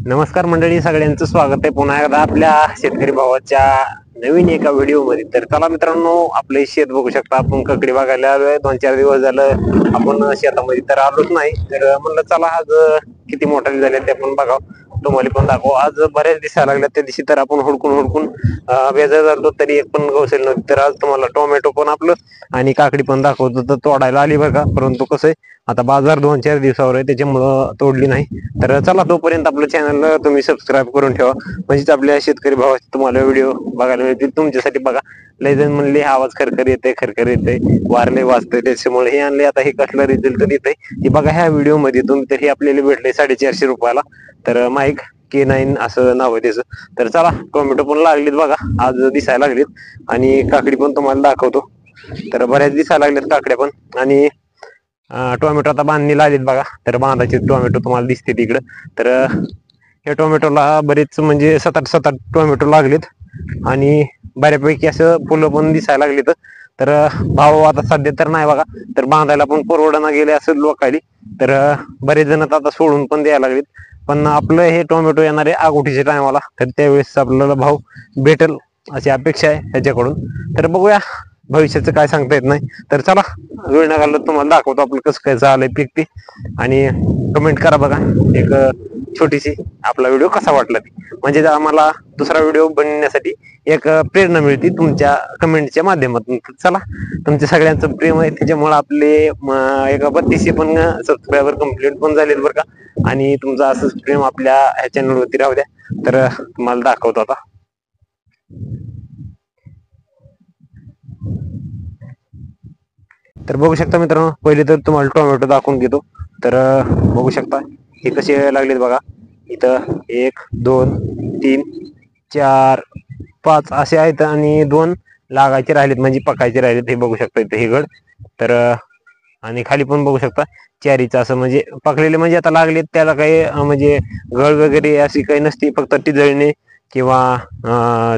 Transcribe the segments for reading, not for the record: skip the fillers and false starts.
नमस्कार मंडळी, सगळ्यांचं स्वागत आहे पुन्हा एकदा आपल्या शेतकरी भावाच्या नवीन एका व्हिडिओ मध्ये. तर चला मित्रांनो, आपले शेत बघू शकता. आपण ककडी बघायला आलोय. 2-4 दिवस झालं आपण शेतामध्ये तर आलोच नाही. तर म्हणलं चला आज किती मोठाले झाले ते आपण बघावं, तुम्हाला पण दाखव. आज बऱ्याच दिसायला लागल्या. त्या दिवशी तर आपण हुडकून बेजार झालो तरी एक पण गवसेल नव्हती. तर आज तुम्हाला टोमॅटो पण आपलं आणि काकडी पण दाखवतो. तर तोडायला आली बघा, परंतु कसं आहे आता बाजार 2-4 दिवसावर आहे, त्याच्यामुळं तोडली नाही. तर चला, तोपर्यंत आपलं चॅनल तुम्ही सबस्क्राईब करून ठेवा, म्हणजेच आपल्या शेतकरी भावाचे तुम्हाला व्हिडिओ बघायला मिळतील. तुमच्यासाठी बघा, लय जण म्हणले आवाज खरखर येते वारले वाजतंय, त्याच्यामुळे हे आणले. आता हे कसला रिझल्ट देत आहे हे बघा ह्या व्हिडिओ मध्ये. तुम्ही तर हे आपल्याला भेटले 450 रुपयाला. तर माईक K9 असं नाव आहे त्याचं. तर चला, टोमॅटो पण लागलीत बघा, आज दिसायला लागलीत. आणि काकडी पण तुम्हाला दाखवतो. तर बऱ्याच दिसायला लागल्यात काकड्या पण. आणि टोमॅटो आता बांधणीला आलीत बघा. तर बांधाचे टोमॅटो तुम्हाला दिसते तिकडं. तर या टोमॅटोला बरेच म्हणजे 7-8 टोमॅटो लागलेत आणि बऱ्यापैकी असं फुलं पण दिसायला लागलीत. तर भाव आता सध्या तर नाही बघा. तर बांधायला पण परवडना गेले असं लोकांनी. तर बरेच जण आता सोडून पण द्यायला लागलेत. पण आपलं हे टोमॅटो येणारे आगोटीच्या टायमाला, तर त्यावेळेस आपल्याला भाव भेटेल अशी अपेक्षा आहे त्याच्याकडून. तर बघूया, भविष्याचं काय सांगता येत नाही. तर चला, वेळ न घालवता तुम्हाला दाखवतो आपलं कसं काय झालंय पीक ते. आणि कमेंट करा बघा एक छोटीशी, आपला व्हिडिओ कसा वाटला ते, म्हणजे आम्हाला दुसरा व्हिडिओ बनवण्यासाठी एक प्रेरणा मिळते तुमच्या कमेंटच्या माध्यमातून. चला, तुमच्या सगळ्यांचं प्रेम आहे त्याच्यामुळे आपले एक 3200 पण सबस्क्रायबर कंप्लीट पण झालेत बरं का. आणि तुमचं असंच प्रेम आपल्या ह्या चॅनलवरती राहू द्या. तर तुम्हाला दाखवतो आता. तर बघू शकता मित्रांनो, पहिले तर तुम्हाला टोमॅटो दाखवून घेतो. तर बघू शकता हे कसे लागलेत बघा. इथं 1, 2, 3, 4, 5 असे आहेत आणि 2 लागायचे राहिलेत, म्हणजे पकायचे राहिलेत. हे बघू शकता इथे हे गड. तर आणि खाली पण बघू शकता चॅरीचं असं म्हणजे पकलेले, म्हणजे आता लागलेत त्याला काही म्हणजे गळ वगैरे अशी काही नसती, फक्त टिजळणे किंवा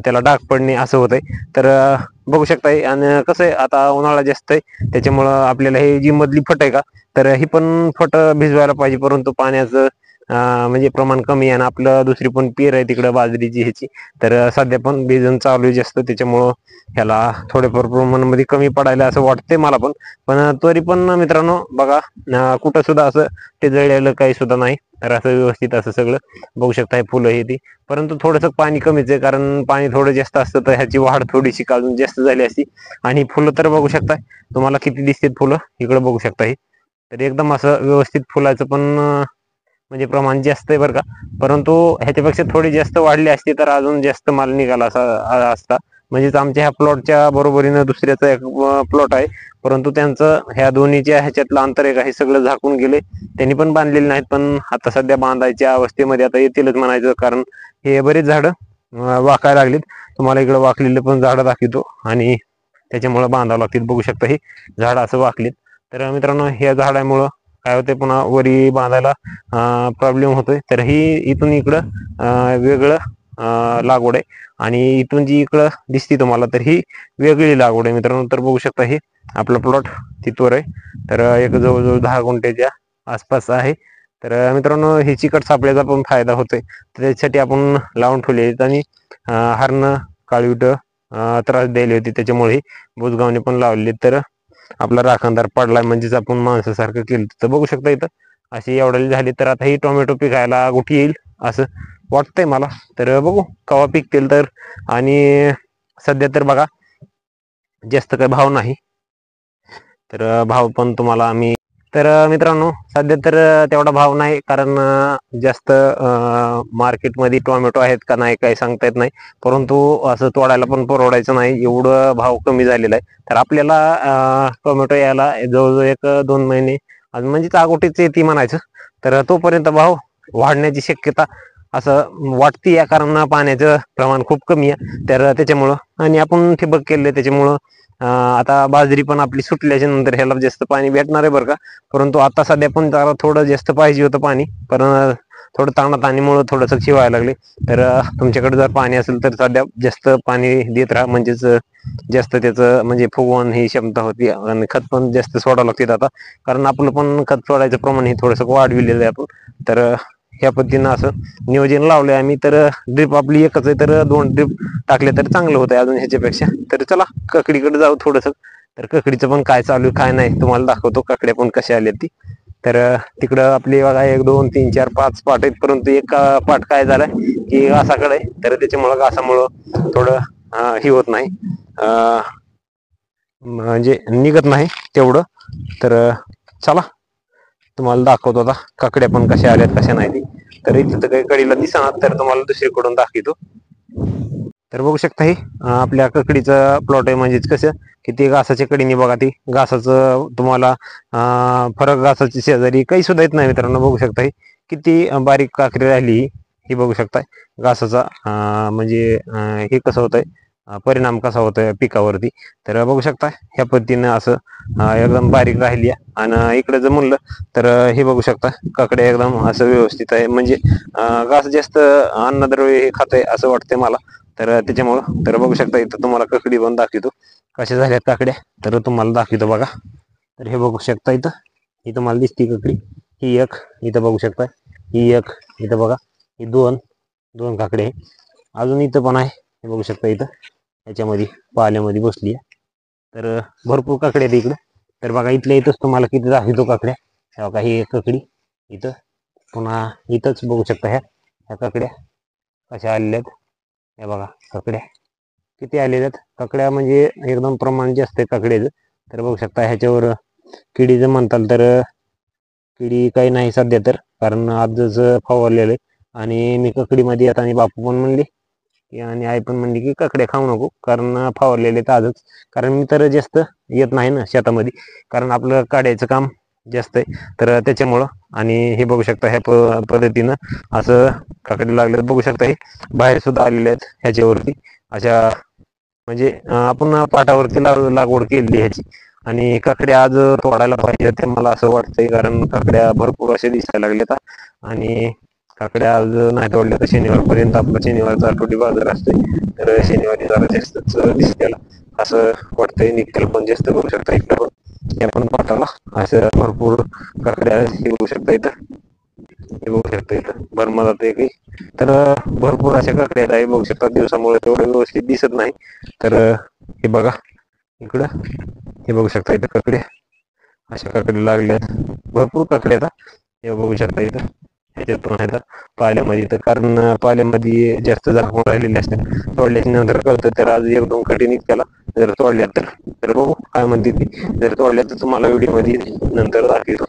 त्याला डाग पडणे असं होतंय. तर बघू शकताय. आणि कसं आहे आता उन्हाळा जास्त आहे, त्याच्यामुळं आपल्याला हे जी मधली फट आहे का, तर ही पण फट भिजवायला पाहिजे, परंतु पाण्याचं म्हणजे प्रमाण कमी आहे. आणि आपलं दुसरी पण पेर आहे तिकडं बाजरीची ह्याची. तर सध्या पण भिजून चालू आहे जास्त, त्याच्यामुळं ह्याला थोडेफार प्रमाणामध्ये कमी पडायला असं वाटतंय मला पण. पण तरी पण मित्रांनो बघा, कुठं सुद्धा असं ते जळलेलं काही सुद्धा नाही. तर असं व्यवस्थित असं सगळं बघू शकता. हे फुलं हे ती, परंतु थोडंसं पाणी कमीच आहे, कारण पाणी थोडं जास्त असतं तर ह्याची वाढ थोडीशी अजून जास्त झाली असती. आणि फुलं तर बघू शकता तुम्हाला किती दिसतात फुलं, इकडे बघू शकता हे. तर एकदम असं व्यवस्थित फुलाचं पण म्हणजे प्रमाण जास्त आहे बरं का. परंतु ह्याच्यापेक्षा थोडी जास्त वाढली असती तर अजून जास्त माल निघाला असता. म्हणजेच आमच्या ह्या प्लॉटच्या बरोबरीनं दुसऱ्याचा एक प्लॉट आहे, परंतु त्यांचं ह्या दोन्हीच्या ह्याच्यातलं अंतर एक आहे, सगळं झाकून गेले. त्यांनी पण बांधलेले नाहीत, पण आता सध्या बांधायच्या अवस्थेमध्ये आता येतीलच म्हणायचं. कारण हे बरेच झाडं वाकायला लागलीत. तुम्हाला इकडे वाकलेले पण झाडं दाखवतो आणि त्याच्यामुळे बांधावं लागतील. बघू शकता ही झाडं असं वाकलीत. तर मित्रांनो, ह्या झाडामुळं काय होतंय, पुन्हा वरी बांधायला प्रॉब्लेम होतोय. तर ही इथून इकडं वेगळं लागवड आहे आणि इथून जी इकडं दिसते तुम्हाला, तर ही वेगळी लागवड आहे मित्रांनो. तर बघू शकता हे आपला प्लॉट तिथवर आहे. तर एक जवळजवळ 10 गुंठ्याच्या आसपास आहे. तर मित्रांनो, हे चिकट सापळ्याचा पण फायदा होतोय, तर त्याच्यासाठी आपण लावून ठेवले आहेत. आणि हरणं काळवीट त्रास द्यायला होती, त्याच्यामुळे बुजगावने पण लावले. तर आपला राखणदार पडलाय, म्हणजेच आपण माणसासारखं केलं. तर बघू शकता इथं अशी एवढी झाली. तर आता ही टोमॅटो पिकायला गुठी येईल असं वाटतंय मला. तर बघू कवा पिकतील. तर आणि सध्या तर बघा जास्त काही भाव नाही. तर भाव पण तुम्हाला आम्ही, तर मित्रांनो सध्या तर तेवढा भाव नाही, कारण जास्त मार्केटमध्ये टोमॅटो आहेत का नाही काही सांगता येत नाही. परंतु असं तोडायला पण परवडायचं नाही, एवढं भाव कमी झालेला आहे. तर आपल्याला टोमॅटो यायला जवळजवळ 1-2 महिने म्हणजे आगोटीच येते म्हणायचं. तर तोपर्यंत भाव वाढण्याची शक्यता असं वाटते या, कारण पाण्याचं प्रमाण खूप कमी आहे. तर त्याच्यामुळं आणि आपण ठिबक केले त्याच्यामुळं आता बाजरी पण आपली सुटल्याच्या नंतर ह्याला जास्त पाणी भेटणार आहे बरं का. परंतु आता सध्या पण त्याला थोडं जास्त पाहिजे होतं पाणी, पण थोडं ताणाताणीमुळं थोडंसं शिवायला लागले. तर तुमच्याकडे जर पाणी असेल तर सध्या जास्त पाणी देत राहा, म्हणजेच जास्त त्याचं म्हणजे फुगवण ही क्षमता होती. आणि खत पण जास्त सोडावं लागते आता, कारण आपलं पण खत सोडायचं प्रमाण हे थोडंसं वाढविलेलं आहे आपण. तर ह्या पद्धतीनं असं नियोजन लावलंय आम्ही. तर ड्रिप आपली एकच आहे, तर 2 ड्रिप टाकले तर चांगलं होतं अजून ह्याच्यापेक्षा. तर चला ककडीकडे जाऊ थोडस. तर ककडीचं पण काय चालू आहे काय नाही तुम्हाला दाखवतो, काकड्या पण कशा आल्या ती. तर तिकडं आपली बघा 1 2 3 4 5 पाट आहेत, परंतु एक पाट काय झालाय की घासाकडे आहे, तर त्याच्यामुळं घासामुळं थोडं ही होत नाही, म्हणजे निघत नाही तेवढं. तर चला तुम्हाला दाखवतो आता काकड्या पण कशा आल्यात कशा नाही ती. तर इथं तर काही कडीला दिसणार, तर तुम्हाला दुसरीकडून दाखवतो. तर बघू शकता हे आपल्या ककडीचं प्लॉट आहे. म्हणजेच कसं की ते घासाच्या कडीने बघा, ती घासाचं तुम्हाला फरक घासाची शेजारी काही सुद्धा येत नाही मित्रांनो. बघू शकता हे किती बारीक काकडी राहिली ही बघू शकताय. घासाचा म्हणजे हे कसं होतंय, परिणाम कसा होतोय पिकावरती. तर बघू शकता ह्या पद्धतीनं असं एकदम बारीक राहिली आहे. आणि इकडे जर म्हणलं तर हे बघू शकता काकडे एकदम असं व्यवस्थित आहे. म्हणजे घास जास्त अन्नद्रव्य हे खात आहे असं वाटतंय मला. तर त्याच्यामुळं तर बघू शकता इथं तुम्हाला ककडी पण दाखवतो कशा झाल्यात काकड्या. तर तुम्हाला दाखवतो बघा. तर हे बघू शकता इथं ही तुम्हाला दिसती ककडी, ही एक इथं बघू शकता, ही एक इथं बघा, ही दोन काकडे आहे. अजून इथं पण आहे, हे बघू शकता इथं याच्यामध्ये पाल्यामध्ये बसली आहे. तर भरपूर काकडे आहेत इकडं. तर बघा इथल्या इथंच तुम्हाला किती दाखवतो काकड्या. ह्या बघा ही एक ककडी इथं, पुन्हा इथंच बघू शकता ह्या काकड्या कशा आलेल्या आहेत. हे बघा काकड्या किती आलेल्या आहेत. काकड्या म्हणजे एकदम प्रमाण जास्त आहे काकड्याचं. तर बघू शकता ह्याच्यावर किडीचं म्हणताल तर किडी काही नाही सध्या तर, कारण आजच फवारलेलं आहे. आणि मी ककडीमध्ये आता आणि बापू पण म्हणली आणि आई पण म्हणली की काकड्या खाऊ नको, कारण फवारलेले तर आजच. कारण मी तर जास्त येत नाही ना शेतामध्ये, कारण आपलं काढायचं काम जास्त आहे. तर त्याच्यामुळं आणि हे बघू शकता ह्या पद्धतीनं असं काकडी लागले. बघू शकता हे बाहेर सुद्धा आलेले आहेत ह्याच्यावरती अशा. म्हणजे आपण पाटावरती लागवड केली ह्याची. आणि काकड्या आज तोडायला पाहिजे ते मला असं वाटतंय, कारण काकड्या भरपूर असे दिसायला लागल्यात. आणि काकड्या आज नाही तोडल्या तर शनिवारपर्यंत आपला शनिवारचा आठवडी बाजार असतोय, तर शनिवारी जरा जास्तच दिसत्याला असं वाटतंय. निघतील पण जास्त बघू शकता इकडं पण या पण पाटाला असं भरपूर काकड्या हे बघू शकता इथं, हे बघू शकता इथं बर्मा जाते की. तर भरपूर अशा काकड्या आहे बघू शकता. दिवसामुळे तेवढं व्यवस्थित दिसत नाही. तर हे बघा इकडं, हे बघू शकता इथं काकड्या अशा काकड्या लागल्यात. भरपूर काकड्या आता हे बघू शकता इथं. ह्याच्यात पण आहेत पाल्यामध्ये, तर कारण पाल्यामध्ये जास्त झाकून राहिलेले असतात. तोडल्याच्या नंतर कळतं, तर आज 1 2 कटी निघत्याला जर तोडल्या तर बघू काय म्हणते ती. जर तोडल्या तर तुम्हाला व्हिडिओमध्ये नंतर दाखवतो.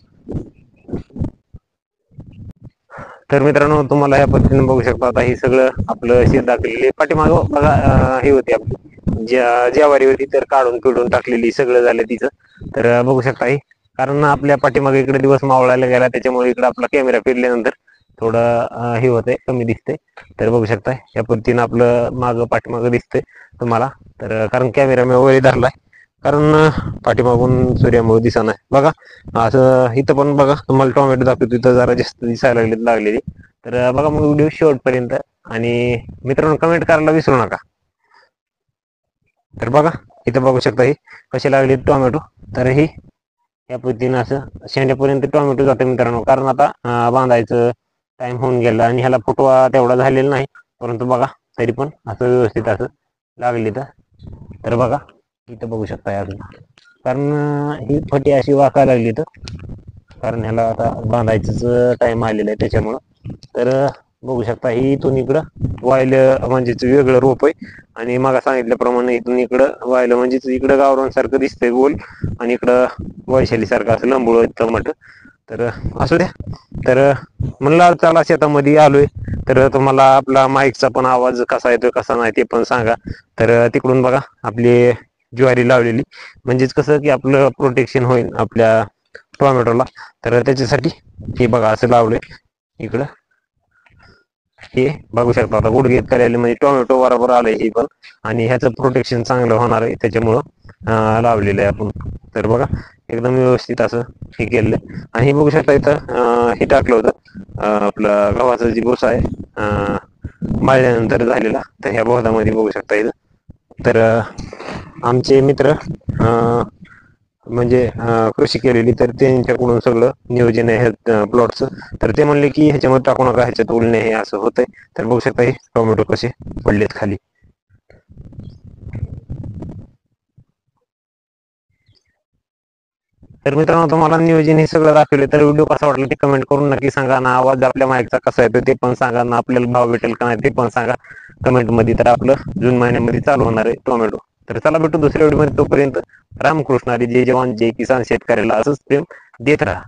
तर मित्रांनो तुम्हाला ह्या पद्धतीने बघू शकता. आता हे सगळं आपलं शेत दाखवलेले पाठीमाग बघा हे होती आपली ज्यावारी होती, तर काढून पिढून टाकलेली सगळं झालं तिचं. तर बघू शकता हे, कारण आपल्या पाठीमागे इकडे दिवस मावळायला गेला, त्याच्यामुळे इकडे आपला कॅमेरा फिरल्यानंतर थोडं हे होतंय, कमी दिसतंय. तर बघू शकता या पद्धतीनं आपलं मागं पाठीमागं दिसतंय तुम्हाला. तर कारण कॅमेरा मी वगैरे धरलाय, कारण पाठीमागून सूर्यामुळे दिसा नाही बघा. असं इथं पण बघा तुम्हाला टोमॅटो दाखवतो, इथं जरा जास्त दिसायला लागलेली. तर बघा मग व्हिडिओ शेवटपर्यंत. आणि मित्रांनो कमेंट करायला विसरू नका. तर बघा इथं बघू शकता हे कसे लागले टोमॅटो. तर ही या पद्धतीनं असं शेंड्यापर्यंत टोमॅटो जाते मित्रांनो, कारण आता बांधायचं टाइम होऊन गेला आणि ह्याला फुटवा तेवढा झालेला नाही. परंतु बघा तरी पण असं व्यवस्थित असं लागले. तर बघा इथं बघू शकता अजून, कारण ही फटी अशी वाकायला लागली तर, कारण ह्याला आता बांधायचंच टाइम आलेला आहे त्याच्यामुळं. तर बघू शकता ही इथून इकडं वाहिलं म्हणजेच वेगळं रोप आहे. आणि मग सांगितल्याप्रमाणे इथून इकडं वाहिलं म्हणजेच इकडं गावरान सारखं दिसतंय गोल, आणि इकडं वैशाली सारखं असं लंबूळ टमाट. तर असू द्या. तर म्हणलं चला शेतामध्ये आलोय, तर तुम्हाला आपला माईकचा पण आवाज कसा येतोय कसा नाही ते पण सांगा. तर तिकडून बघा आपली ज्वारी लावलेली, म्हणजेच कसं की आपलं प्रोटेक्शन होईल आपल्या टोमॅटोला. तर त्याच्यासाठी हे बघा असं लावलंय इकडं. हे बघू शकता आता गुडघेत करायला म्हणजे टोमॅटो बरोबर आलंय हे पण, आणि ह्याचं प्रोटेक्शन चांगलं होणार आहे त्याच्यामुळं लावलेलं आहे आपण. तर बघा एकदम व्यवस्थित असं हे केलेलं. आणि हे बघू शकता इथं हे टाकलं होतं आपलं गव्हाचं जी भुसा आहे माळल्यानंतर झालेला, तर ह्या बोधामध्ये बघू शकता इथं. तर आमचे मित्र म्हणजे कृषी केलेली, तर त्यांच्याकडून सगळं नियोजन आहे प्लॉटचं. तर ते म्हणले की ह्याच्यामध्ये टाकू नका, ह्याच्यात उलणे हे असं होतंय. तर बघू शकता हे टोमॅटो कसे पडलेत खाली. तर मित्रांनो, तुम्हाला नियोजन हे सगळं दाखवले, तर व्हिडिओ कसा वाटला ते कमेंट करून नक्की सांगा ना. आवाज आपल्या माईकचा कसा येतो ते पण सांगा ना. आपल्याला भाव भेटेल का नाही ते पण सांगा कमेंट मध्ये. तर आपलं जून महिन्यामध्ये चालू होणार आहे टोमॅटो. तर चला भेटू दुसऱ्या व्हिडिओ मध्ये. तोपर्यंत रामकृष्ण हरी, जय जवान जय किसान. शेतकऱ्याला असंच प्रेम देत राहा.